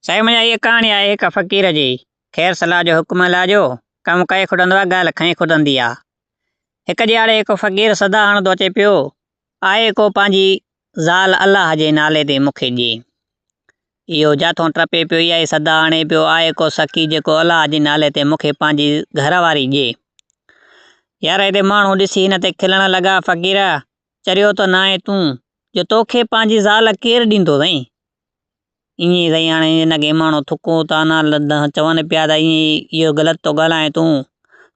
साईं मुंहिंजा इहा कहाणी आहे हिक फ़क़ीर जी। ख़ैर सलाह जो हुकुम लाजो, कमु करे खुॾंदो आहे, ॻाल्हि खणी खुॾंदी आहे। हिक ॾियारे हिकु फ़क़ीर सदा हणंदो अचे पियो, आहे को पंहिंजी ज़ाल अलाह जे नाले ते मूंखे ॾिए। इहो जाथों टपे पियो, इहा ई सदा हणे पियो, आहे को सखी जेको अलाह जे नाले ते मूंखे पंहिंजी घरवारी ॾिए। यार हिते माण्हू ॾिसी हिन ते खिलण लॻा, फ़क़ीर चरियो त न आहे तूं, जो तोखे पंहिंजी ज़ाल केरु ॾींदो अथई। ईअं साईं हाणे हिनखे माण्हू थुको था न चवनि पिया त ईअं इहो ग़लति थो ॻाल्हाए तूं।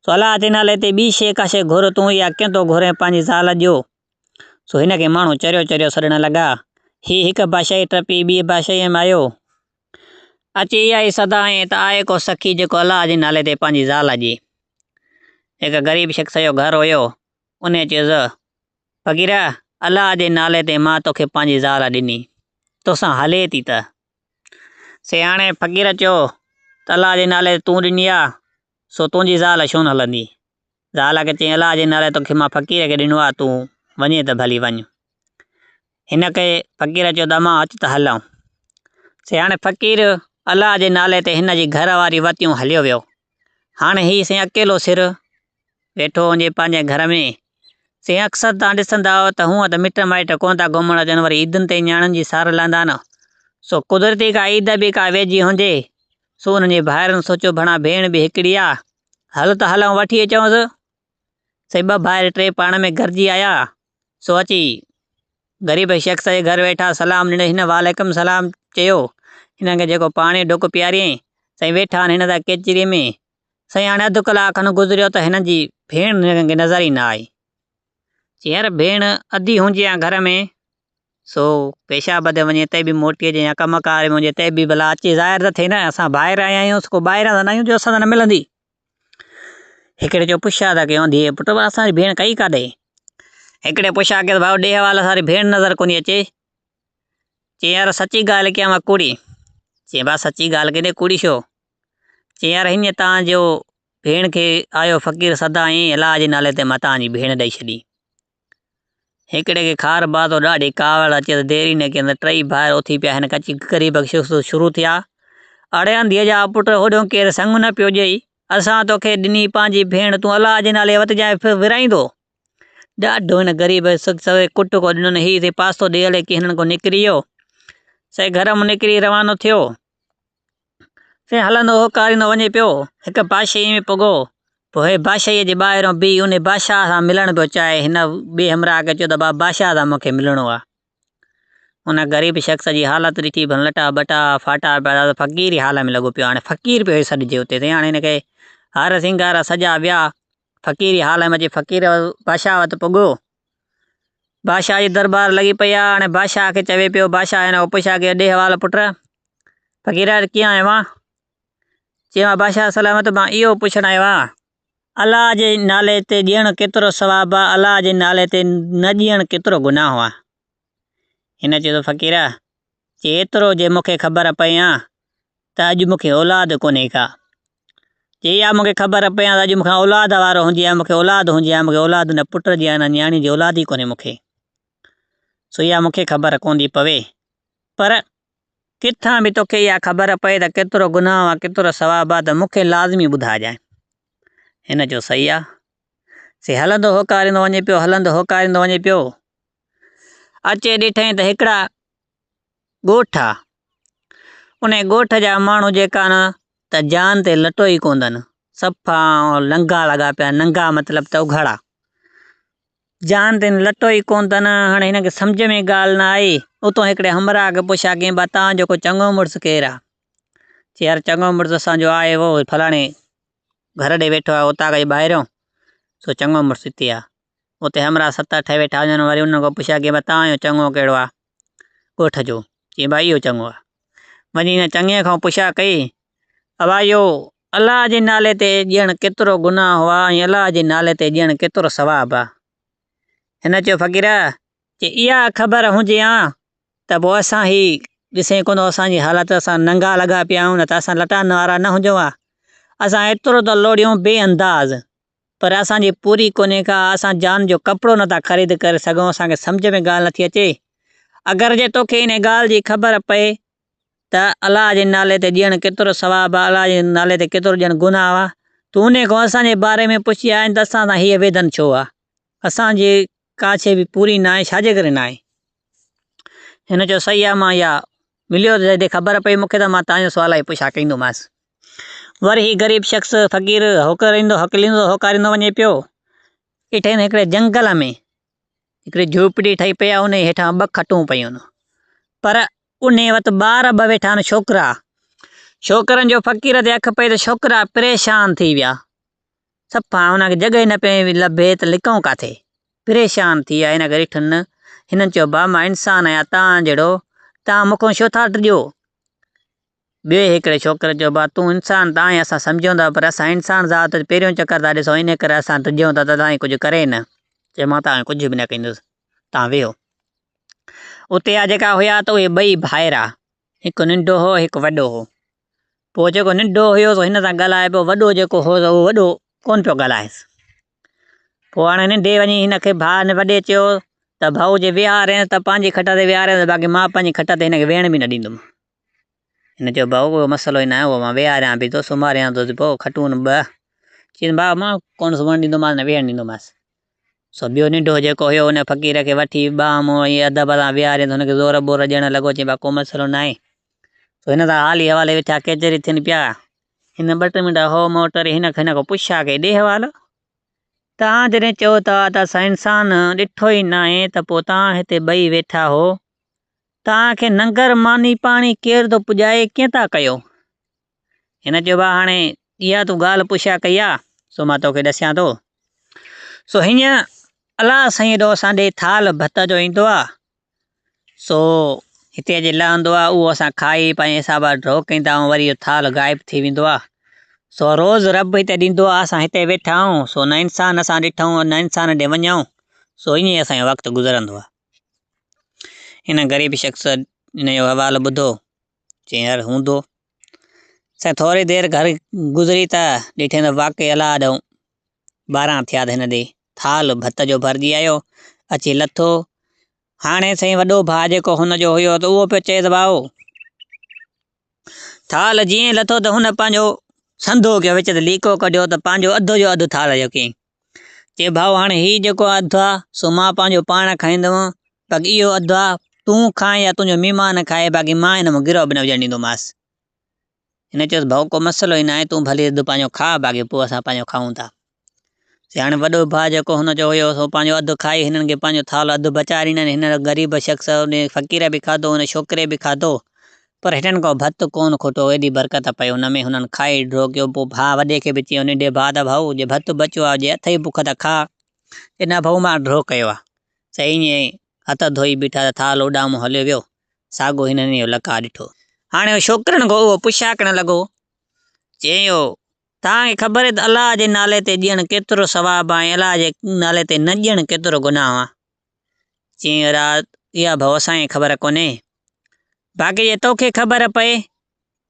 सो अलाह जे नाले ते ॿी शइ का शइ घुर तूं, या कीअं थो घुरे पंहिंजी ज़ाल ॾियो। सो हिनखे माण्हू चरियो चरियो सॾण लॻा। हीअ हिकु बादशाही टपी ॿी बादशाहीअ में आयो, अची इहा ई सदा ऐं त आहे को सखी जेको अलाह जे नाले ते पंहिंजी ज़ाल ॾिए। हिकु ग़रीब शख़्स जो घरु हुयो, उन चयुसि फ़क़ीर अलाह जे नाले ते मां तोखे पंहिंजी ज़ाल ॾिनी, तोसां हले थी त। सियाणे फ़क़ीर चयो त अलाह जे नाले ते तूं ॾिनी आहे, सो तुंहिंजी ज़ाल छो न हलंदी। ज़ाल खे चई अलाह जे नाले तोखे मां फ़क़ीर खे ॾिनो आहे, तूं वञे त भली वञ। हिन खे फ़क़ीर चयो त मां अचु त हलूं। सियाणे फ़क़ीर अलाह जे नाले ते हिन जी घरवारी वतियूं हलियो वियो। हाणे हीअ साईं अकेलो सिर वेठो वञे पंहिंजे घर में। साईं अक्सर तव्हां ॾिसंदा त हूअं त मिट माइट कोन था घुमण अचनि, वरी ईदनि ते न्याणियुनि जी सार लहंदा न। सो कुदरती का ईद बि का वेझी हुजे, सो हुननि जे भाइरनि सोचियो भणा भेण बि हिकिड़ी आहे, हल त हलूं वठी अचूंसि। सही ॿ भाइर टे पाण में गॾिजी आया। सो अची ग़रीब शख़्स जे घर वेठा, सलाम ॾिनो। हिन वालेकुम सलाम चयो, हिन खे जेको पाणी ढुक पियारियईं। साईं वेठा आहिनि हिन था केचरीअ में। साईं हाणे अधु कलाक खनि गुज़रियो त हिननि जी भेण हिननि खे नज़र ई न आई। चई यार भेण अधी हुजे हा घर में, सो पेशाब ते वञे ते बि मोटी अचे, या कमकार में हुजे ते बि भला अचे, ज़ाहिर त थिए न असां ॿाहिरि आया आहियूं, को ॿाहिरां त न आहियूं जो असां सां न मिलंदी। हिकिड़े जो पुछा था कयूं धीअ पुटु असांजी भेण कई काॾे। हिकिड़े पुछा कयो भाऊ ॾे हवाल असांजी भेण नज़र कोन्हे अचे। चई यार सची ॻाल्हि कयां मां कूड़ी। चई भाउ सची ॻाल्हि केॾे कूड़ी छो। चई यार हीअं तव्हांजो भेण खे आयो फ़क़ीर सदा ईअं अलाह जे नाले ते मां तव्हांजी भेण ॾेई छॾी। हिकिड़े खे खार बातो ॾाढी कावड़ अचे त देरी न कयनि त टई भाइर उथी पिया। हिन अची ग़रीब शुरू थिया। अड़े अंधीअ जा पुट होॾो केरु संग न पियो ॾेई, असां तोखे ॾिनी पंहिंजी भेण, तूं अलाह जे नाले वटि जाए विराईंदो। ॾाढो हिन ग़रीब सवे कुट को ॾिनो। हीअ ते पास्तो ॾे हले की हिननि को निकिरी वियो। सही घर मां निकिरी रवानो थियो। साईं हलंदो होकारींदो वञे पियो, हिकु बादशाही में पुॻो। पोइ हे बादशाहीअ जे ॿाहिरों बीह उन बादशाह सां मिलण पियो चाहे। हिन ॿिए हमराह खे चयो त भाउ बादशाह सां मूंखे मिलणो आहे। उन ग़रीब शख़्स जी हालत ॾिठी, भन लटा बटा फाटा पिया, फ़क़ीर ई हाल में लॻो पियो। हाणे फ़क़ीर पियो सॾिजे हुते ते। हाणे हिनखे हार सिंगार सॼा विया, फ़क़ीर ई हाल में अची फ़क़ीर बादशाह वटि पुॻो। बादशाह जी दरबार लॻी पई आहे। हाणे बादशाह खे चवे पियो, बादशाह हिन खां पुछा कयो ॾे हवाल पुट फ़क़ीर कीअं आयो आहे। चयो बादशाह सलामत, मां इहो पुछणु आयो आहे अलाह जे नाले ते ॾियणु केतिरो सवाबु आहे, अलाह जे नाले ते न ॾियणु केतिरो गुनाह आहे। हिन चयो फ़क़ीर चई एतिरो जे मूंखे ख़बर पई आहे त अॼु मूंखे औलाद कोन्हे का। चई इहा मूंखे ख़बर पई आहे त अॼु मूंखे औलाद वारो हुजे हा, मूंखे औलाद हुजे हा, मूंखे औलाद न पुट जी आहे न न्याणी जी औलाद ई कोन्हे मूंखे। सो इहा मूंखे ख़बर कोन थी पवे, पर किथां बि तोखे इहा ख़बर पए त केतिरो गुनाह आहे केतिरो सवाबु आहे त मूंखे लाज़मी ॿुधाइजांइ। हिन जो सही आहे। से हलंदो होकारींदो वञे पियो, हलंदो होकारींदो वञे पियो। अचे ॾिठई त हिकिड़ा ॻोठ आहे। उन ॻोठ जा माण्हू जेका न त जान ते लटो ई कोन अथनि, सफ़ा नंगा लॻा पिया। नंगा मतिलबु त उघड़ा, जान ते लटो ई कोन अथनि। हाणे हिनखे सम्झ में ॻाल्हि न आई। उतो हिकिड़े हमराह खे पुछा कईं भाउ तव्हांजो को चङो मुड़ुसु केरु आहे। चई यार चङो मुड़ुसु असांजो आहे वो फलाणे घर ॾे वेठो आहे, उतां खां ॿाहिरियों, सो चङो मुड़ुसु हिते आहे। उते हमराह सत अठ वेठा हुजनि, वरी उन खां पुछा की भाई तव्हांजो चङो कहिड़ो आहे ॻोठ जो। चई भाई इहो चङो आहे। वञी हिन चङे खां पुछा कई भाई इहो अलाह जे नाले ते ॾियणु केतिरो गुनाह आहे ऐं अलाह जे नाले ते ॾियणु केतिरो सवाबु आहे। हिन चयो फ़क़ीर चई इहा ख़बर हुजे हा त पोइ असां ही ॾिसे कोन असांजी हालत, असां नंगा लॻा पिया आहियूं, न त असां लटान वारा न हुजूं हा। असां एतिरो त लोड़ियूं बेअंदाज़, पर असांजी पूरी कोन्हे का। असां जान जो कपिड़ो नथा ख़रीद करे सघूं। असांखे सम्झ में ॻाल्हि नथी अचे। अगरि जे तोखे इन ॻाल्हि जी ख़बर पए त अलाह जे नाले ते ॾियणु केतिरो सवाबु आहे, अलाह जे नाले ते केतिरो ॼण गुनाह आहे। तूं उन खां असांजे बारे में पुछी आया आहिनि त असां सां हीअ वेदन छो आहे? असांजी का शइ बि पूरी न आहे, छाजे करे न आहे? हिन चयो सही आहे, मां इहा मिलियो त जॾहिं ख़बर पई मूंखे त मां तव्हांजो सुवाल ई पुछा कंदोमांसि। वरी ही ग़रीब शख़्स फ़क़ीर होकारींदो वञे पियो। इठे हिकिड़े जंगल में हिकिड़ी झोपड़ी ठही पई आहे, उन हेठां 2 खटूं पयूं आहिनि, पर उन वटि ॿार 2 वेठा आहिनि छोकिरा। छोकिरनि जो फ़क़ीर ते अखि पई त छोकिरा परेशान थी विया। सफ़ा हुनखे जॻहि न पई लभे त लिकऊं किथे, परेशान थी विया। हिन करे ॾिठनि, हिननि चयो भाउ मां इंसानु आहियां, तव्हां जहिड़ो, तव्हां मूंखां छो था ॾिजो? ॿिए हिकिड़े छोकिरे चयो भाउ तूं इंसानु त आहीं, असां सम्झूं था, पर असां इंसानु ज़ात पहिरियों चकर था ॾिसूं, इन करे असां ॾिजूं था त तव्हां कुझु करे न। चयो मां तव्हां कुझु बि न कंदुसि, तव्हां वेहो। उते जा जेका हुया त उहे 2 भाइरा, हिकु नंढो हो हिकु वॾो हो। पोइ जेको नंढो हुयो त हिन सां ॻाल्हाए पियो, वॾो जेको हो त उहो वॾो कोन पियो ॻाल्हाएसि। पोइ हाणे नंढे वञी हिनखे भाउ वॾे चयो त भाऊ जे विहारे त पंहिंजी खट ते विहारे, बाक़ी मां पंहिंजी खट ते हिनखे वेहण बि न ॾींदुमि। हिन चयो भाऊ उहो मसइलो ई न आहे, उहो मां विहारियां बि थो, सुम्हारियां थो पोइ खटूं 2। चई भाउ मां कोन सुम्हणु ॾींदोमांसि न वेहणु ॾींदोमांसि। सो ॿियो नंढो जेको हुयो उन फ़क़ीर खे वठी ॿाम ईअं अध बधा विहारे त हुनखे ज़ोर ॿोर ॾियणु लॻो। चई भाउ को मसइलो न आहे। सो हिन सां हाली हवाले वेठा केतिरी थियनि पिया। हिन 2 मिंट हो मोटरी हिन खां पुछा कई ॾे हवालो, तव्हां जॾहिं चओ था त असां इंसानु ॾिठो ई न आहे त पोइ तव्हां हिते 2 वेठा हो, तव्हांखे नंगर मानी पाणी केरु थो पुॼाए, कीअं था कयो? हिन चयो भाउ हाणे इहा तूं ॻाल्हि पुछा कई आहे, सो मां तोखे ॾसियां थो। सो हीअं अलाह साईं एॾो असांजे थाल भत जो ईंदो आहे, सो हिते अॼु लहंदो आहे, उहो असां खाई पंहिंजे हिसाब सां ड्रॉ कंदा आहियूं, वरी इहो थाल गाइब थी वेंदो आहे। सो रोज़ु रब हिते ॾींदो आहे, असां हिते वेठा आहियूं, सो न इंसानु असां ॾिठूं न इंसान ॾे वञूं, सो ईअं ई असांजो वक़्तु गुज़रंदो आहे। हिन ग़रीब शख़्स हिन जो हवालो ॿुधो, चई यार हूंदो। साईं थोरी देरि घर गुज़री त ॾिठे त वाक़ई अलाह ॾऊं 12 थिया त हिन ॾे थाल भत जो भरिजी आयो, अची लथो। हाणे साईं वॾो भाउ जेको हुनजो हुयो त उहो पियो चए त भाऊ थाल जीअं लथो त हुन पंहिंजो संधो कयो, विच ते लीको कढियो त पंहिंजो अधु जो अधु थाल जो कयईं। चए भाऊ हाणे हीउ जेको अधु आहे सो मां पंहिंजो पाण खाईंदुमि, बाक़ी इहो अधु आहे तूं खाए या तुंहिंजो महिमान खाए, बाक़ी मां हिन में गिरह बि न विझणु ॾींदोमांसि। हिन चयोसि भाऊ को मसइलो ई न आहे, तूं भली अधु पंहिंजो खा, बाक़ी पोइ असां पंहिंजो खाऊं था। हाणे वॾो भाउ जेको हुनजो हुयो सो पंहिंजो अधु खाई हिननि खे पंहिंजो थाल अधु बचाए ॾिननि। हिन ग़रीब शख़्स उन फ़क़ीर बि खाधो, हुन छोकिरे बि खाधो, पर हिननि खां भत कोन खोटो, एॾी बरकत पई हुन में। हुननि खाई ड्रो कयो। पोइ भाउ वॾे खे बि चयो, नंढे भाउ त भाऊ जे भत बचियो आहे, जे अथई बुख त खा। न भाऊ मां ड्रो कयो आहे। सही ईअं हथ धोई बीठा त थाल उॾामो हलियो वियो, साॻो हिननि जो लका ॾिठो। हाणे छोकिरनि खां उहो पुछा करणु लॻो, चयो तव्हांखे ख़बर आहे त अलाह जे नाले ते ॾियणु केतिरो सवाबु आहे, अलाह जे नाले ते न ॾियणु केतिरो गुनाह आहे? चई राति इहा भाऊ असांखे ख़बर कोन्हे, बाक़ी जे तोखे ख़बर पए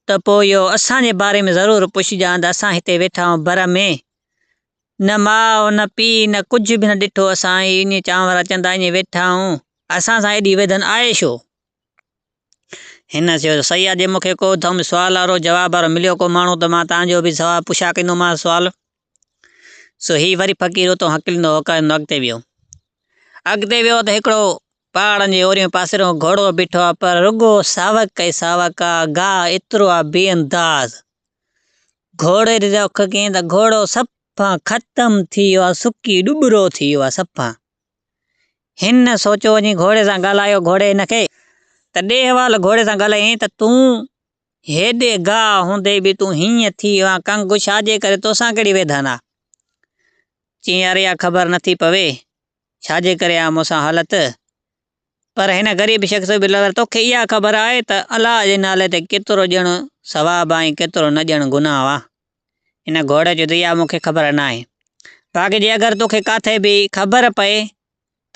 त पोइ इहो असांजे बारे में ज़रूरु पुछजांइ त असां हिते वेठा आहियूं बर में, न माउ न पीउ न कुझु बि न ॾिठो, असां ईअं चांवर अचंदा ईअं वेठा आहियूं, असां सां एॾी वेदन आहे छो? हिन चयो सही आहे, जे मूंखे को थो सुवाल वारो जवाब वारो मिलियो को माण्हू त मां तव्हांजो बि सवालु पुछा कंदोमांसि सुवालु। सो हीउ वरी फ़क़ीर उतां हकिलंदो होकारींदो अॻिते वियो। अॻिते वियो त हिकिड़ो पहाड़नि जे ओरियो पासे घोड़ो बीठो आहे, पर रुॻो सावक ई सावक आहे, गाह एतिरो आहे बेअंदाज़। घोड़े जी अख कीअं त घोड़ो सफ़ा ख़तमु थी वियो आहे, सुकी ॾुबरो थी वियो आहे सफ़ा। हिन सोचियो वञी घोड़े सां ॻाल्हायो, घोड़े हिनखे त ॾे हवाल घोड़े सां ॻाल्हायईं त तूं हेॾे गाह हूंदे बि तूं हीअं थी वियो आहे कंग, छाजे करे, तोसां कहिड़ी वेदन आहे? चई यार इहा ख़बर नथी पवे छाजे करे आहे मूंसां हालति, पर हिन ग़रीब शख़्स बि लॻा तोखे इहा ख़बर आहे त अलाह जे नाले ते केतिरो ॼणु सवाबु आहे, केतिरो न ॼणु गुनाह आहे? हिन घोड़े जो त इहा मूंखे ख़बर न आहे, बाक़ी जे अगरि तोखे काथे बि ख़बर पए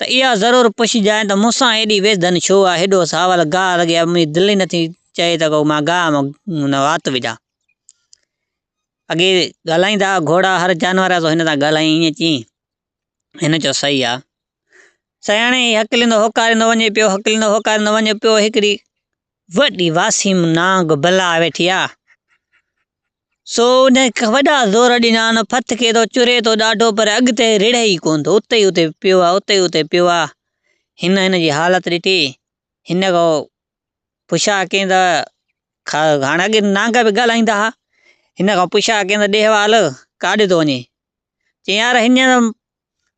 त इहा ज़रूरु पुछजांइ त मूंसां हेॾी वेदन छो आहे, हेॾो सावल गाह लॻी आहे, मुंहिंजी दिलि ई नथी चए त को मां गाह मां वात विझां। अॻे ॻाल्हाईंदा घोड़ा हर जानवर जो, हिन सां ॻाल्हाईं ईअं चई। हिन चयो सही आहे। सयाणे हकिलंदो होकारींदो वञे पियो, हकिलंदो होकारींदो वञे पियो। हिकिड़ी वॾी वासीम नांग भला वेठी आहे। सो उन वॾा ज़ोर ॾिना, उन फत खे थो चुरे थो ॾाढो, पर अॻिते रिड़े ई कोन थो, उते ई उते पियो आहे, उते ई उते पियो आहे। हिन जी हालत ॾिठी, हिन खां पुछा कईं त हाणे अॻे नांग बि ॻाल्हाईंदा हुआ, हिन खां पुछा कईं त ॾेहवाल काॾे थो वञे? चई यार हीअं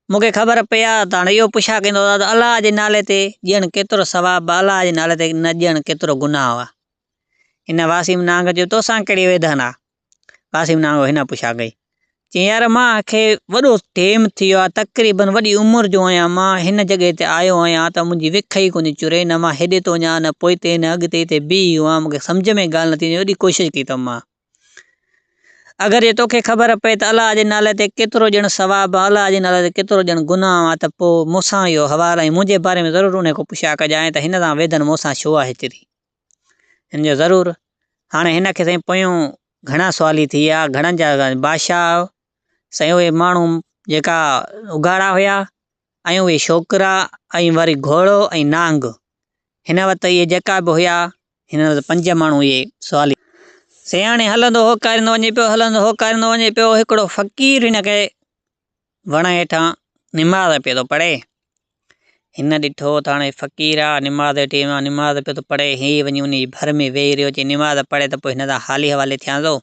मूंखे ख़बर पई आहे त हाणे इहो पुछा कंदो त अलाह जे नाले ते ॾियणु केतिरो सवाबु आहे, अलाह जे नाले ते न ॾियणु केतिरो गुनाह आहे। हिन वासीम नांग जो तोसां कहिड़ी वेदन आहे? वासीम नांग हिन पुछा कई। चई यार मूंखे वॾो टेम थी वियो आहे, तक़रीबन वॾी उमिरि जो आहियां, मां हिन जॻह ते आयो आहियां त मुंहिंजी विख ई कोन्हे चुरे, न मां हेॾे थो वञा न पोइते न अॻिते हिते बीह वियो आहियां, मूंखे सम्झ में ॻाल्हि न थी, वॾी कोशिशि कई अथमि मां। अगरि जे तोखे ख़बर पए त अलाह जे नाले ते केतिरो ॼणु सवाबु आहे, अलाह जे नाले ते केतिरो ॼणु गुनाह आहे, त पोइ मूंसां इहो हवालु ऐं मुंहिंजे बारे में ज़रूरु उन खां पुछा कजांइ त हिन सां वेदन मूंसां छो आहे हेतिरी। हिन जो ज़रूरु हाणे हिन खे साईं पोयूं घणा सुवाली थी विया, घणनि जा बादशाह साईं उहे माण्हू जेका उघाड़ा हुया ऐं उहे छोकिरा ऐं वरी घोड़ो ऐं नांग, हिन वटि इहे जेका बि हुया, हिन वटि 5 माण्हू इहे सुवाली। सियाणे हलंदो होकारींदो वञे पियो, हलंदो होकारींदो वञे पियो, हिकिड़ो फ़क़ीर हिन खे वण हेठां निमाज़ पियो थो पढ़े। हिन ॾिठो त हाणे फ़क़ीर आहे, निमाज़ जे टाइम निमाज़ पियो थो पढ़े, हीअ वञी उन जी भर में वेही रहियो, चई निमाज़ पढ़े त पोइ हिन सां हाली हवाले थियां थो।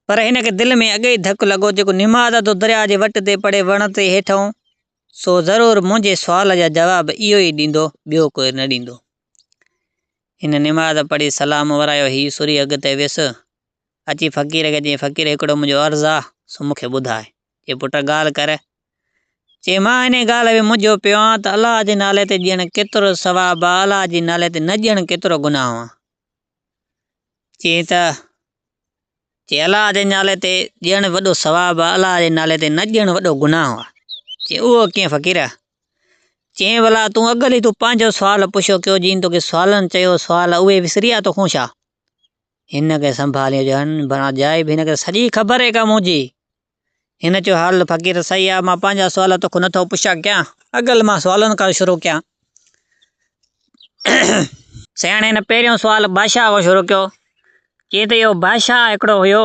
पर हिन खे दिलि में अॻे ई धकु लॻो, जेको निमाज़ तो दरिया जे वट ते पढ़े वण ते हेठां, सो ज़रूरु मुंहिंजे सुवाल जा जवाब इहो ई ॾींदो, ॿियो कोई न ॾींदो। हिन निमाज़ पढ़ी सलाम वरायो, हीउ सुरी अॻिते वियुसि, अची फ़क़ीर खे चई फ़क़ीर हिकिड़ो मुंहिंजो अर्ज़ु आहे, सो मूंखे ॿुधाए। चई पुटु ॻाल्हि कर। चई मां हिन ॻाल्हि में मुंझो पियो आहियां त अलाह जे नाले ते ॾियणु केतिरो सवाबु आहे, अलाह जे नाले ते न ॾियणु केतिरो गुनाह आहे। चई अलाह जे नाले ते ॾियणु वॾो सवाबु आहे, अलाह जे नाले ते न ॾियणु वॾो गुनाह आहे। चई उहो कीअं फ़क़ीर? चई भला तूं अॻिल ई तूं पंहिंजो सुवालु पुछो कयो, जीअं तोखे सुवालनि चयो सुवाल उहे विसरी विया तोखां छा? हिन खे संभालियो ॼण भला जाइब, हिन खे सॼी ख़बर आहे का मुंहिंजी। हिन चयो हाल फ़क़ीर सही आहे, मां पंहिंजा सुवाल तोखां नथो पुछा कयां, अॻिल मां सुवालनि खां शुरू कयां। सियाणे हिन पहिरियों सुवालु बादशाह खां शुरू कयो। चई त इहो बादशाह हिकिड़ो हुयो,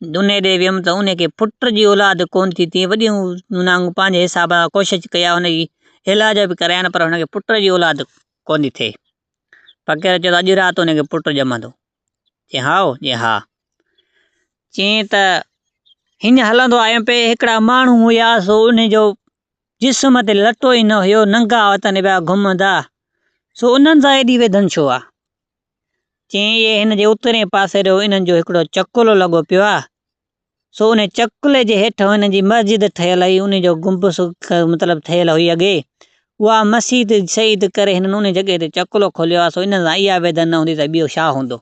उन ॾे वियुमि त उनखे पुट जी औलाद कोन थी, तीअं वॾियूं नांग पंहिंजे हिसाब सां कोशिशि कया, हुनजी इलाज बि कराइनि, पर हुनखे पुट जी औलाद कोन थी थिए। फ़क़ीर चयो त अॼु राति हुनखे पुटु ॼमंदो। चई हा? चई हा। चई त हीअं हलंदो आयो पे, हिकिड़ा माण्हू हुया, सो उनजो जिस्म ते लटो ई न हुयो, नंगा वतन पिया घुमंदा, सो उन्हनि सां एॾी वेदन छो आहे? चई इहे हिन जे उतरे पासे जो इन्हनि जो हिकिड़ो चकुलो लॻो पियो आहे, सो उन चकुले जे हेठां हिन जी मस्जिद ठहियल हुई, उनजो गुंबस मतिलबु ठहियल हुई अॻे, उहा मस्जिद शहीद करे हिननि उन जॻह ते चकुलो खोलियो आहे, सो इन सां इहा वेदन न हूंदी त ॿियो छा हूंदो?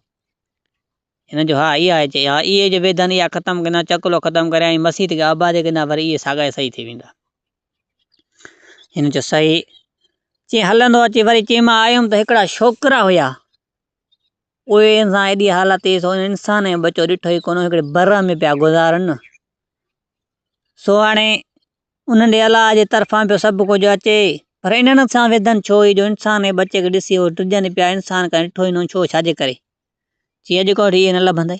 हिन जो हा इहा आहे। चई हा इहे जो वेदन इहा ख़तमु कंदा, चकुलो ख़तमु करे ऐं मस्जिद खे आबाद कंदा, वरी इहे साॻा सही थी वेंदा। हिन जो सही। चई हलंदो अचे वरी चई मां आयुमि त हिकिड़ा छोकिरा हुया, उहे सां एॾी हालत सो इंसान जो बचो ॾिठो ई कोन, हिकिड़े बर में पिया गुज़ारनि। सो हाणे उन्हनि अलाह जे तरफ़ां पियो सभु कुझु अचे, पर इन्हनि सां वेदन छो ई, जो इंसान जे बचे खे ॾिसी उहो टिजनि पिया, इंसान खां ॾिठो ई न छो, छाजे करे? चई अॼु कोठी इहे न लभंदई।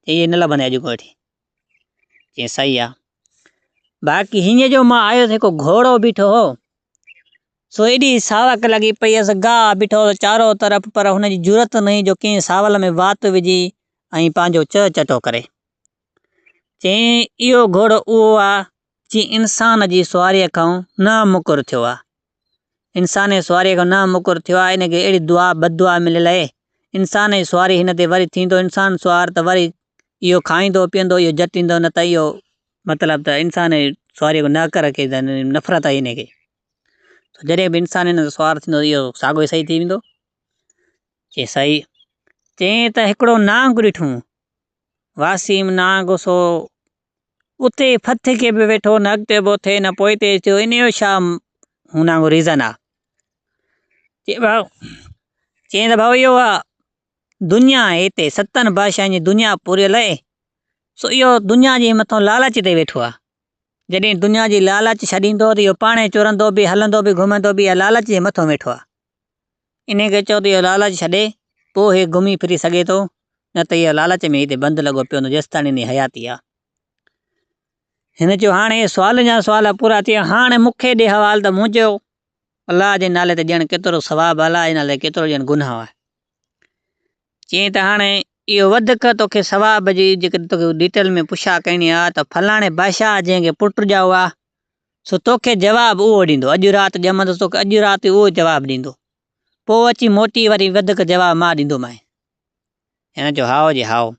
चई इहे न लभंदई अॼु कोठी। चई सही आहे। बाक़ी हीअं जो मां आयुसि, हिकु घोड़ो बीठो हो, सो एॾी सावक लॻी पई हुअसि, गाह बीठो हो चारो तरफ़, पर हुनजी ज़रूरत न हुई जो कंहिं सावल में वात विझी ऐं पंहिंजो चटो करे। चई इहो घोड़ो उहो आहे जीअं इंसान जी सुवारीअ खां न मुकुर थियो आहे, इंसान जी सुवारीअ खां न मुकुर थियो आहे, इनखे अहिड़ी दुआ बदुआ मिलियल आहे। इंसान जी सुवारी हिन ते वरी थींदो, इंसान सुवार त वरी इहो खाईंदो पीअंदो, इहो जटींदो, न त इहो मतिलबु त इंसान जी सुवारीअ खां न कर के नफ़रत आहे हिनखे। जॾहिं बि इंसान हिन सुवार थींदो, इहो साॻियो ई सही थी वेंदो। चई सही। चई त हिकिड़ो नांग ॾिठूं, वासीम नांग, सो उते फथ खे बि वेठो, न अॻिते बि थिए न पोइ ते थियो, इन जो छा हुन जो रीज़न आहे? चई त भाऊ इहो आहे दुनिया आहे, हिते 7 बादशाहनि जी दुनिया पूरियल आहे, सो इहो दुनिया जे मथां लालच ते वेठो आहे। जॾहिं दुनिया जी लालच छॾींदो त इहो पाणे चुरंदो बि, हलंदो बि, घुमंदो बि, इहा लालच जे मथां वेठो आहे। इन खे चयो त इहो लालच छॾे, पोइ हे घुमी फिरी सघे थो, न त इहो लालच में हिते बंदि लॻो पियो हूंदो जेसिताईं हिन जी हयाती आहे। हिन चयो हाणे सुवाल जा सुवाल पूरा थिया, हाणे मूंखे ॾे हवालु त मूं चयो अलाह जे नाले ते ॼण केतिरो सवाबु, अलाह जे नाले केतिरो ॼण गुनाह आहे। चई त हाणे इहो वधीक तोखे सवाब जी जेके तोखे डिटेल में पुछा करणी आहे त फलाणे बादशाह जंहिंखे पुट ॼाओ आहे सो तोखे जवाबु उहो ॾींदो, अॼु राति ॼमंदुसि तोखे अॼु राति उहो जवाबु ॾींदो, पोइ अची मोटी वरी वधीक जवाबु मां ॾींदोमांइ। हिन चयो हाओ जी हाओ।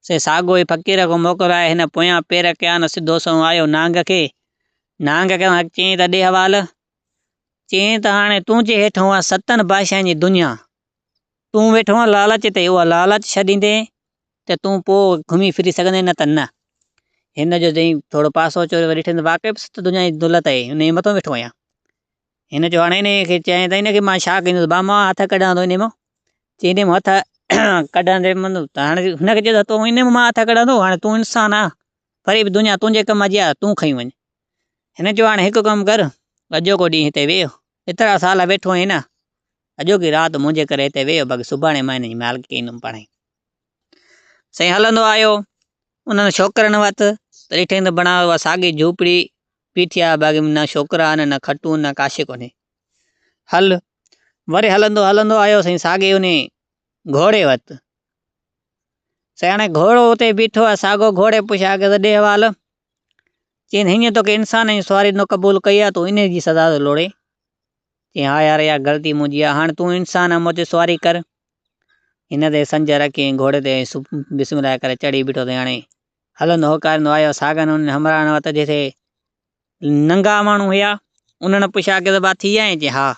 से साॻियो ई फ़क़ीर को मोकिलाए, हिन पोयां पेर कया न सिधो सो आयो नांग खे, नांग खे चई त ॾे हवालु, चई त हाणे तुंहिंजे हेठो आहे 7 बादशाहनि जी दुनिया, तूं वेठो आहे लालच ते, उहा लालच छॾींदे त तूं पोइ घुमी फिरी सघंदे न त न। हिन जो चई थोरो पासो चयो वरी ॾिठे त वाक़ई 7 दुनिया जी दौलत आहे, हुन जे मथां वेठो आहियां। हिन चयो हाणे हिन खे चई त हिनखे मां छा कंदुसि भाउ, मां हथ कढां थो इन मां, चई इन मां हथ कढंदे त हाणे हुनखे चए त तूं इन मां हथ कढंदो, हाणे तूं इंसानु आहे, वरी बि दुनिया तुंहिंजे कम जी आहे, तूं खई वञु। हिन चयो हाणे हिकु कमु कर, अॼोको ॾींहुं हिते वेह, एतिरा साल वेठो आहीं न, अॼोकी राति मुंहिंजे करे हिते वेह, बाक़ी सुभाणे मां हिन जी मालिकी ईंदुमि पाण ई। साईं हलंदो आयो उन्हनि छोकिरनि वटि, त ॾिठईं त बणायो आहे साॻी झूपड़ी बीठी आहे, बाक़ी न छोकिरा आहिनि, न खटूं, न काशे कोन्हे। हल वरी हलंदो हलंदो आयो साईं साॻे उन घोड़े वटि। साईं हाणे घोड़ो हुते बीठो आहे, साॻो घोड़े पुछा के त ॾे हवालु, चई हीअं तोखे इंसान जी सवारी न क़बूल कई आहे, तूं इन जी सज़ा थो लोड़े। चई हा यार इहा ग़लती मुंहिंजी आहे, हाणे तूं इंसान आहे, मूं ते सवारी कर। हिन ते संज रखी घोड़े ते बिस्मिल्लाह करे चढ़ी बीठो अथई। हाणे हलंदो होकारींदो आयो साॻनि उन हमराहनि वटि, जिथे नंगा माण्हू हुया उन्हनि पुछा के त भाउ थी आया? चई हा।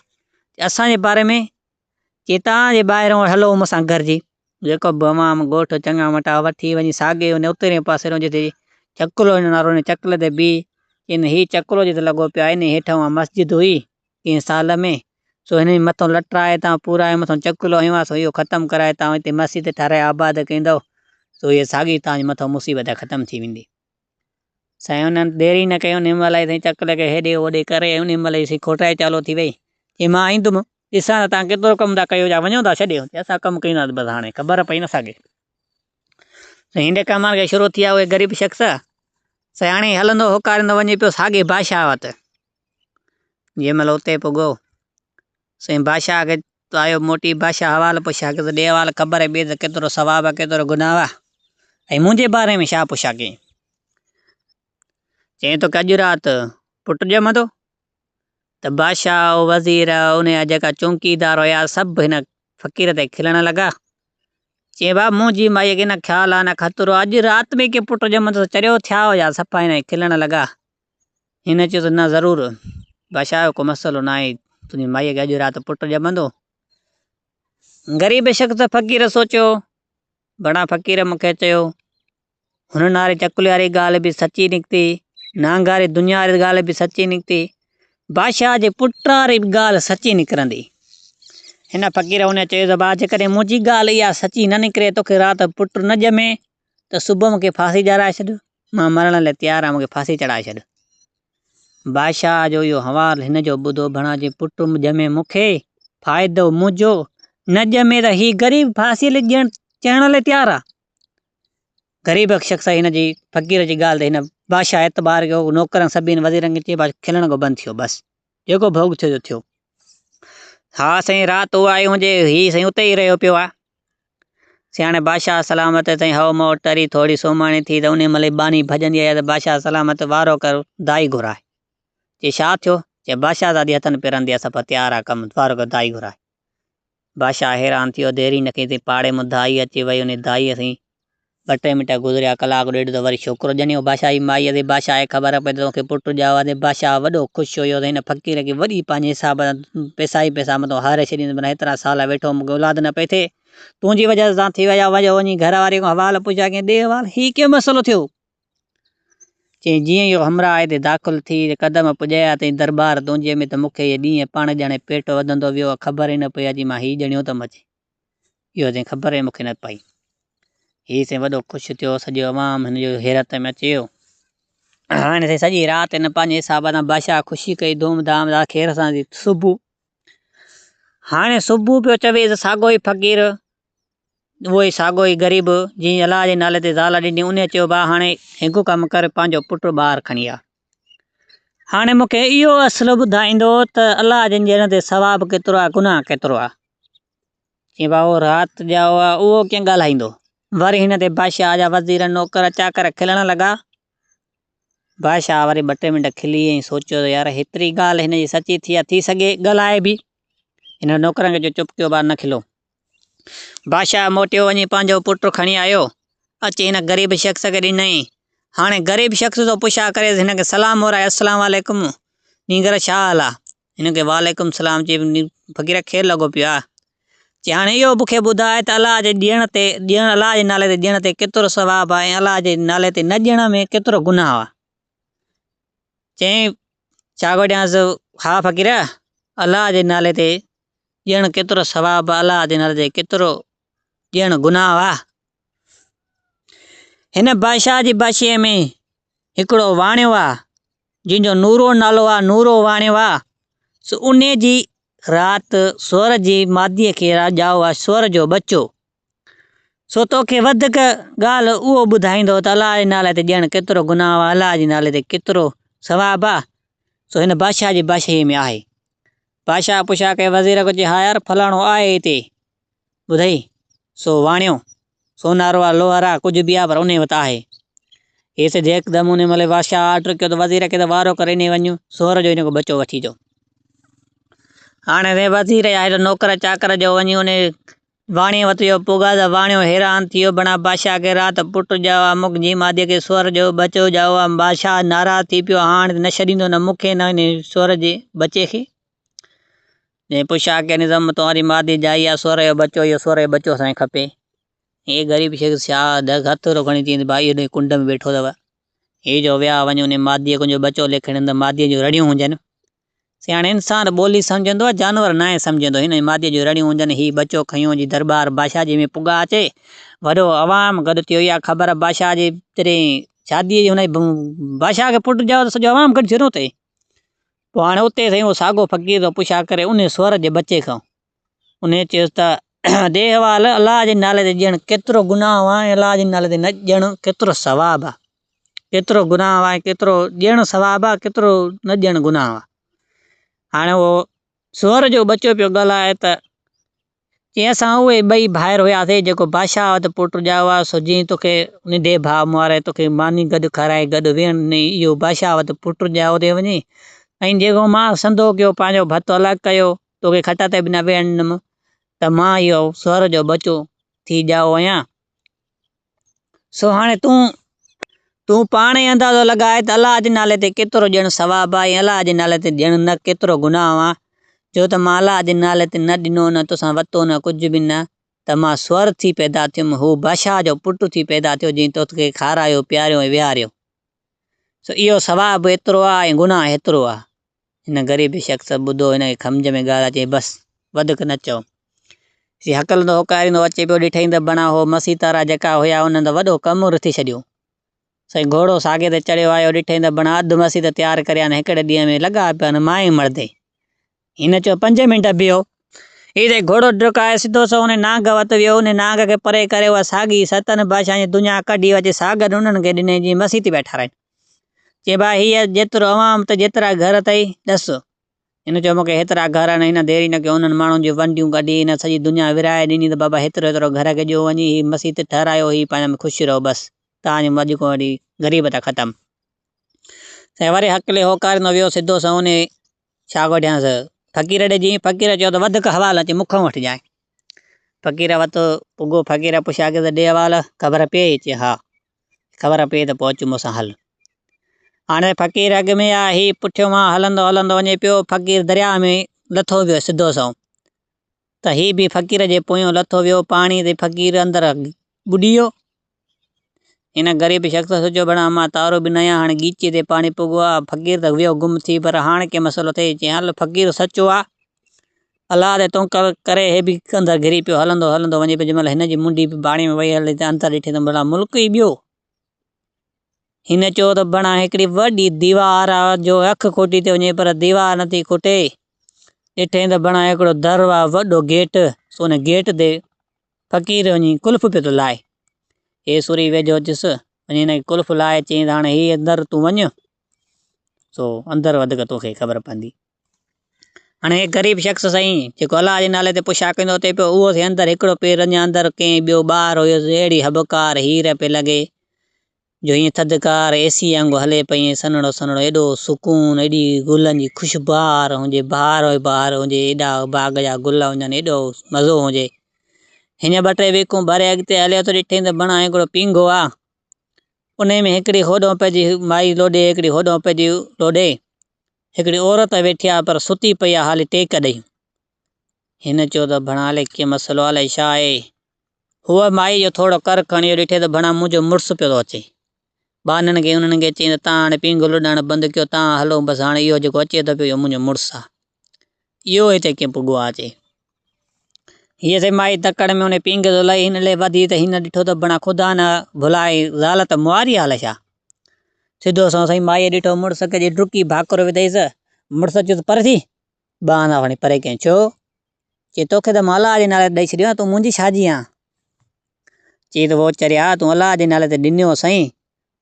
असांजे बारे में चई तव्हांजे ॿाहिरों हलो मूंसां गॾिजी, जेको बमाम ॻोठु चङा मटा वठी वञी साॻे उन उतरे पासे जिथे चकुलो नालो उन चकुले ते बीह, इन हीउ चकुलो जिते लॻो पियो आहे, इन हेठां उहा मस्जिद हुई कंहिं साल में, सो हिन मथां लटराए तव्हां पूरा मथां चकुलो हयो आहे, सो इहो ख़तमु कराए तव्हां हिते मस्जिद ठाराए आबाद कंदव, सो इहे साॻी तव्हांजे मथां मुसीबत ख़तमु थी वेंदी। साईं हुननि देरी न कई, उन महिल ई साईं चकुले खे हेॾे होॾे करे उन महिल ई साईं खोटाए चालू थी वई। चई मां ईंदुमि, ॾिसां त तव्हां केतिरो कमु था कयो, या वञो था छॾियो, असां कमु कईंदासीं बसि, हाणे ख़बर पई न असांखे। साईं हिन कम खे शुरू थी विया उहे ग़रीब शख़्स, साईं हाणे हलंदो होकारींदो वञे पियो साॻे बादशाह वटि। जंहिं महिल उते पुॻो साईं बादशाह खे आयो मोटी, बादशाह हवालु पुछा के त ॾे हवालु, ख़बर आहे ॿिए त केतिरो सवाबु आहे केतिरो गुनाह आहे, ऐं मुंहिंजे बारे में छा पुछा कई? चई तो अॼु राति पुटु ॼमंदो? त बादशाह वज़ीर उनजा जेका चौकीदार हुया सभु हिन फ़क़ीर ते खिलण लॻा। चई भाउ मुंहिंजी माईअ खे न ख़्यालु आहे न ख़तरो आहे, अॼु राति में के पुटु ॼमंदो, चरियो थिया हुया सफ़ा हिन खिलण लॻा। हिन चयो त न ज़रूरु बादशाह जो को मसइलो न आहे, तुंहिंजी माईअ खे अॼु राति पुटु ॼमंदो। ग़रीब शख़्स फ़क़ीर सोचियो, घणा फ़क़ीर मूंखे चयो हुन वारी चकुले वारी ॻाल्हि बि सची निकिती, नांग वारी दुनिया वारी ॻाल्हि बि सची निकिती, बादशाह जे पुट वारी बि ॻाल्हि सची निकिरंदी। हिन फ़क़ीर हुन चयो त भाउ जेकॾहिं मुंहिंजी ॻाल्हि इहा सची न निकिरे, तोखे राति पुटु न ॼमे त सुबुह मूंखे फांसी चढ़ाए छॾ, मां मरण लाइ तयारु आहियां, मूंखे फांसी चढ़ाए छॾ। बादशाह जो इहो हवालु हिन जो ॿुधो, भणाजे पुटु ॼमे मूंखे फ़ाइदो मुंहिंजो, न ॼमे त हीउ ग़रीब फांसीअ लाइ चढ़ण लाइ तयारु आहे। ग़रीब शख़्स हिन जी फ़क़ीर जी ॻाल्हि ते हिन बादशाह एतबार कयो, नौकरनि सभिनि वज़ीरनि खे चई खिलण को बंदि थियो, बसि जेको भोग थियो थियो। हा साईं राति उहा आई हुजे, हीउ साईं उते ई रहियो पियो आहे। सियाणे बादशाह सलामत साईं हव मो टरी थोरी सुम्हणी थी त उन महिल बानी भॼंदी आहे त बादशाह सलामत वारो कर दाई घुराए। चई छा थियो? चई बादशाह दादी हथनि पेरनि ते सभु तयारु आहे कमु, वारो कर दाई घुराए। बादशाह हैरान थियो, देरी न कई, पाड़े मां दाई अची वई, उन दाईअ साईं 2-3 मिंट गुज़रिया, कलाकु ॾेढ त वरी छोकिरो ॼणियो बादशाह जी माईअ ते। बादशाह खे ख़बर पई त तोखे पुटु ॼायो आहे, बादशाह वॾो ख़ुशि हुयो त हिन फ़क़ीर खे वॾी पंहिंजे हिसाब सां पैसा ई पैसा मथां हारे छॾींदुमि, माना हेतिरा साल वेठो मूंखे औलाद न पई थिए, तुंहिंजी वजह सां थी विया, वञी घर वारी खां हवालु पुछा कईं, ॾे हवालु हीउ कीअं मसइलो थियो? चई जीअं इहो हमरा हिते दाख़िल थी क़दम पुॼाया अथई दरबार तुंहिंजे में, त मूंखे इहे ॾींहं पाण ॼणे पेट वधंदो वियो, ख़बर ई न पई अॼु मां हीउ ॼणियो त मचे, इहो चई ख़बर ई मूंखे न पई। हीउ साईं वॾो ख़ुशि थियो, सॼो अवाम हिन जो हैरत में अची वियो। हाणे साईं सॼी राति हिन पंहिंजे हिसाब सां बादशाह ख़ुशी कई, धूम धाम सां खेर सां सुबुह हाणे सुबुह पियो चवे त साॻो ई फ़क़ीर उहो ई साॻो ई ग़रीब जीअं अलाह जे नाले ते ज़ाल ॾिनी उन चयो भाउ हाणे हिकु कमु कर पंहिंजो पुटु ॿाहिरि खणी आ। हाणे मूंखे इहो असुलु ॿुधाईंदो त अलाह जे ॾियण ते सवाबु केतिरो आहे गुनाह केतिरो आहे। चई भाउ राति ॼाओ आहे उहो कीअं ॻाल्हाईंदो। वरी हिन ते बादशाह जा वज़ीर नौकर चाकर खिलण लॻा। बादशाह वरी 2 टे मिंट खिली ऐं सोचियो त यार हेतिरी ॻाल्हि हिन जी सची थी सघे ॻाल्हाए बि। हिन नौकरनि खे चुप कयो ॿार न खिलो। बादशाह मोटियो वञी पंहिंजो पुटु खणी आयो। अची हिन ग़रीब शख़्स खे ॾिनई। हाणे ग़रीब शख़्स तो पुछा करे हिनखे सलाम मोराए अस्सलाम वालेकुम नींगर छा हाल आहे। हिनखे वालेकुम सलाम चई फ़क़ीर खेर लॻो पियो आहे। चई हाणे इहो मूंखे ॿुधाए त अलाह जे अलाह जे नाले ते ॾियण ते केतिरो सवाबु आहे ऐं अलाह जे नाले ते न ॾियण में केतिरो गुनाह आहे। चई छा ॾियांसि हा फ़क़ीर अलाह जे नाले ते ॾियणु केतिरो सवाबु आहे अलाह जे नाले ते केतिरो ॾियणु गुनाह आहे। हिन बादशाह जी बादशाह में हिकिड़ो वाणियो आहे जंहिंजो नूरो नालो आहे नूरो वाणियो आहे। सो उन जी राति स्वर जी मादीअ खे ॼाओ आहे स्वर जो बचो। सो तोखे वधीक ॻाल्हि उहो ॿुधाईंदो त अलाह जे नाले ते ॾियणु केतिरो गुनाह आहे अलाह जे नाले ते केतिरो सवाबु आहे। सो हिन बादशाह जी बादशाही में आहे। बादशाह पुछा के वज़ीर को चई हा यार फलाणो आहे हिते ॿुधई सो वाणियो सोनारो आहे लोहर आहे कुझु बि आहे पर उन वटि आहे। हेसि जेकदमि उन महिल बादशाह ऑर्डर कयो त वज़ीर खे त वारो करे ॾिनी वञो सोहर जो हिन को बचो वठी अचो। हाणे वज़ीर या नौकर चाकर जो वञी उन वाणीअ वटि वियो पुॻा त वाणियो हैरान थी वियो बणा बादशाह खे राति पुटु ॼाओ आहे मुख जी मादीअ खे स्वर जो बचो ॼाओ आहे। बादशाह नाराज़ थी पियो हाणे न छॾींदो न मूंखे न हिन स्वर जे बचे खे। ने पुछा के निज़म तुम्हारी मादी जाई आहे स्वर जो बचो इहो स्वर जो बचो असांखे खपे। हे ग़रीब शख़्स छा हथ थो खणी चई भाई हेॾे कुंड में वेठो अथव हे जो विया वञो उन मादीअ जो बचो लिखण त मादीअ जूं रड़ियूं हुजनि। सियाणे इंसान ॿोली सम्झंदो आहे जानवर न आहे सम्झंदो हिन मादीअ जूं रड़ियूं हुजनि हीउ बचो खयों जी दरबार बादशाह जी में पुॻा अचे वॾो अवाम गॾु थियो इहा ख़बर बादशाह जे तॾहिं शादीअ जी हुन बादशाह खे पुटु ॼाओ त सॼो अवाम गॾु थियो अथई। पोइ हाणे उते साईं उहो साॻो फ़क़ीर थो पुछा करे उन स्वर जे बचे खां उन चयुसि त दे हवाल अलाह जे नाले ते ॾियणु केतिरो गुनाह आहे ऐं अलाह जे नाले ते न ॾियणु केतिरो सवाबु आहे। केतिरो गुनाह आहे केतिरो ॾियणु सवाबु आहे केतिरो न ॾियणु गुनाह आहे। हाणे उहो स्वर जो बचो पियो ॻाल्हाए त चई असां उहे ॿई भाइर हुआसीं जेको बादशाह वटि पुटु ॼाओ आहे सो जीअं तोखे निंढे भाउ मुआरे तोखे मानी गॾु खाराए गॾु वेहण इहो बादशाह वटि पुटु ॼाओ थिए वञे ऐं जेको मां संदो कयो पंहिंजो भतु अलॻि कयो तोखे खट ते बि न वेहण ॾिनमि त मां इहो स्वर जो बचो थी ॼाओ आहियां। सो हाणे तूं पाण ई अंदाज़ो लॻाए त अलाह जे नाले ते केतिरो ॾियणु सवाबु आहे ऐं अलाह जे नाले ते ॾियणु न केतिरो गुनाह आहे। जो त मां अलाह जे नाले ते न ॾिनो न तोसां वरितो न कुझु बि न त मां स्वर थी पैदा थियुमि हू बादशाह जो पुटु थी पैदा थियो जीअं तोखे खारायो प्यारियो ऐं विहारियो। सो इहो सवाबु एतिरो आहे ऐं गुनाह एतिरो आहे। हिन ग़रीब शख़्स ॿुधो हिनखे सम्झ में ॻाल्हि अचे बसि वधीक न चओ। सी हकलंदो होकारींदो अचे पियो ॾिठईं त बणा हो मसीतारा जेका हुआ उन्हनि त वॾो कमु रिथी छॾियो। साईं घोड़ो साॻे ते चढ़ियो आयो ॾिठईं त बणा अधु मसीत तयारु करिया हिकिड़े ॾींहं में लॻा पिया न माए मरदे। हिन चयो 5 मिंट बीहो। हीअ त घोड़ो डुकाए सिधो सो उन नांग वटि वियो उन नांग खे परे करे उहा साॻी सतन बादशाह जी दुनिया कढी अचे साॻ उन्हनि खे ॾिनई जीअं मसीत पिया ठाराइनि। चई भाई हीअ जेतिरो अवाम त जेतिरा घर अथई ॾस। हिन चयो मूंखे हेतिरा घर आहिनि हिन देरी न कयो उन्हनि माण्हुनि जूं वंडियूं कढी हिन सॼी दुनिया विराए ॾिनी त बाबा हेतिरो घर खे ॾियो वञी हीअ मसीत ठारायो हीअ पंहिंजे में ख़ुशि रहो बसि तव्हांजी अॼु खां वठी ग़रीबत ख़तमु। साईं वरी हकले होकारींदो वियो सिधो सो उन छा ॾियांसि फ़क़ीर ॾे जीअं फ़क़ीर चयो त वधीक हवाल अचे मुखों वठी जाए। फ़क़ीर वटि पुॻो फ़क़ीर पुछा के त ॾे हवाल ख़बर पई चई हा ख़बर पई त पोइ अचु मूंसां हल। हाणे फ़क़ीर अॻ में आहे हीअ पुठियो मां हलंदो हलंदो वञे पियो फ़क़ीर दरिया में लथो वियो सिधो सो त हीअ बि फ़क़ीर जे पोयों लथो वियो पाणी ते फ़क़ीर अंदरि ॿुॾी वियो। हिन ग़रीब शख़्स सोचियो बणा मां तारो बि न आहियां हाणे गीचे ते पाणी पुॻो आहे फ़क़ीर त वियो गुम थी पर हाणे कंहिं मसइलो थिए चई हल फ़क़ीर सचो आहे अलाह ते तूं करे हे बि अंदरि घिरी पियो हलंदो हलंदो वञे पियो जंहिंमहिल हिन जी मुंडी बि पाणी में वई हले त अंदरि ॾिठे त भला मुल्क ई ॿियो। हिन चयो त बणा हिकिड़ी वॾी दीवार आहे जो अखि खोटी थी वञे पर दीवार नथी खुटे ॾिठे त बणाए हिकिड़ो दर आहे वॾो गेट। सो हुन गेट ते फ़क़ीर वञी कुल्फ पियो थो लाहे। हे सुरी वेझो अचुसि वञी हिनखे कुल्फ लाहे चई त हाणे हीअ अंदरि तूं वञ। सो अंदरि वधि तोखे ख़बर पवंदी। हाणे ग़रीब शख़्स साईं जेको अलाह जे नाले ते पुछा कंदो थिए पियो उहो थिए अंदरि हिकिड़ो पेर अञा अंदरि कंहिं ॿियो ॿाहिरि हुयुसि। अहिड़ी हबकार हीर पियो लॻे जो हीअं थधिकार एसी वांगुरु हले पई। सन्हड़ो सन्हड़ो एॾो सुकून, एॾी गुलनि जी ख़ुशबूदार हुजे, बहार हुजे, एॾा बाग़ जा गुल हुजनि, एॾो मज़ो हुजे। हिन 2-3 वेकूं भरे अॻिते हलियो त ॾिठे त बणा हिकिड़ो पींघो आहे। उन में हिकिड़ी होॾो पंहिंजी माई लोॾे, हिकिड़ी होॾो पंहिंजी लोॾे। हिकिड़ी औरत वेठी आहे पर सुती पई आहे हाली टेक ॾेई। हिन चयो त बणा हले कीअं मसइलो अलाए छा आहे। हूअ माई जो थोरो कर खणी ॾिठे त बणा मुंहिंजो मुड़ुसु पियो थो अचे। बाननि खे उन्हनि खे चई त तव्हां हाणे पींघो लुॾाइणु बंदि कयो, तव्हां हलो बसि हाणे इहो जेको अचे थो पियो इहो मुंहिंजो मुड़ुसु आहे। इहो हिते कीअं पुॻो आहे अचे। हीअ से माई तकड़ में उन पींघे थो लही हिन लाइ वधी त हिन ॾिठो त बणा ख़ुदा न भुलाए ज़ाल त मुआरी हाल छा। सिधो साईं माईअ ॾिठो मुड़ुसु खे डुकी भाकुर विधईसि। मुड़ुसु चयुसि पर थी बांधा खणी परे कयईं। छो? चई तोखे त मां अलाह जे नाले ॾेई छॾियो तूं मुंहिंजी छाजी आहे। चई त वो चरिया तूं अलाह जे नाले ते ॾिनो साईं,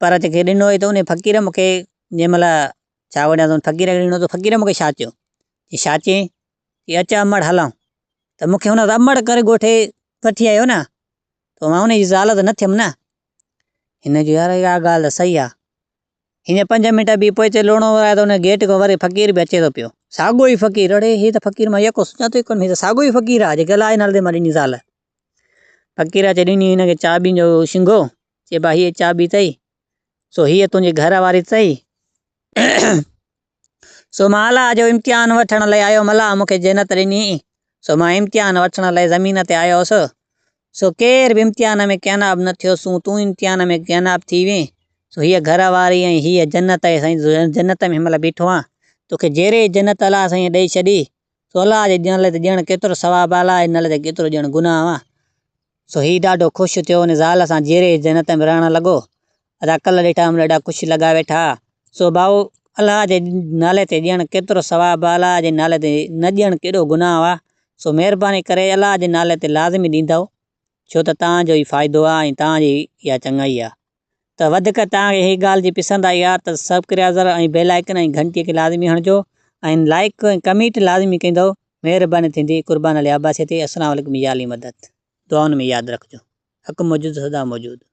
पर जेके ॾिनो हुई त उन फ़क़ीर मूंखे जंहिं महिल छा वञा त फ़क़ीर खे ॾिनो त फ़क़ीर मूंखे छा चयो? चई छा चई? की अचु अमड़ हलूं। त मूंखे हुन अमड़ करे ॻोठे वठी आयो न, त मां उनजी ज़ाल त न थियमि न। हिन जो यार इहा ॻाल्हि त सही आहे। हीअं 5 मिंट बि पोइ हिते लूणो आहे त हुन गेट खां वरी फ़क़ीर बि अचे थो पियो। साॻियो ई फ़क़ीर, अड़े हीअ त फ़क़ीर मां यको सुञातो ई कोन, हीअ त साॻियो ई फ़क़ीर आहे जेके अलाह जे नाले ते मां ॾिनी ज़ाल। फ़क़ीर अचे ॾिनी हिनखे चाॿियुनि जो शिंगो। चए भाई हीअ चाॿी अथई, सो हीअ तुंहिंजी घर वारी अथई। सो मां अलाह जो इम्तिहान वठण लाइ आयो हुअमि, अलाह मूंखे जन्नत ॾिनी, सो मां इम्तिहान वठण लाइ ज़मीन ते आयो हुअसि। सो केर बि इम्तिहान में कामयाबु न थियो, तूं इम्तिहान में कामयाबु थी वहीं। सो हीअ घर वारी ऐं हीअ जन्नत आहे साईं, जन्नत में हिनमहिल बीठो आहे। तोखे जहिड़े जन्नत अलाह साईं ॾेई छॾी, सो अलाह जे नाले ते ॼण केतिरो सवाबु, अलाह जे नाले ते केतिरो ॼण गुनाह आहे। सो हीउ ॾाढो ख़ुशि थियो हुन ज़ाल सां जहिड़े जन्नत में रहणु लॻो। अदा कल्ह ॾिठा महिल ॾाढा ख़ुशि लॻा वेठा। सो भाऊ अलाह जे नाले ते ॼण केतिरो सवाबु आहे, अलाह जे नाले ते न ॼण केॾो गुनाह आहे। सो महिरबानी करे अलाह जे नाले ते लाज़मी ॾींदव, छो त तव्हांजो ई फ़ाइदो आहे ऐं तव्हांजी इहा चङाई आहे। त वधीक तव्हांखे हीअ ॻाल्हि जी पसंदि आई आहे त सब्सक्राइबर ऐं बेल आइकन ऐं घंटीअ खे लाज़मी हणिजो ऐं लाइक ऐं कमेंट लाज़मी कंदो। महिरबानी थींदी। कुर्बान अली अब्बासी ते। अस्सलाम वालेकुम। या अली मदद। दुआउनि में यादि रखिजो। हक़ मौजूदु सदा मौजूदु।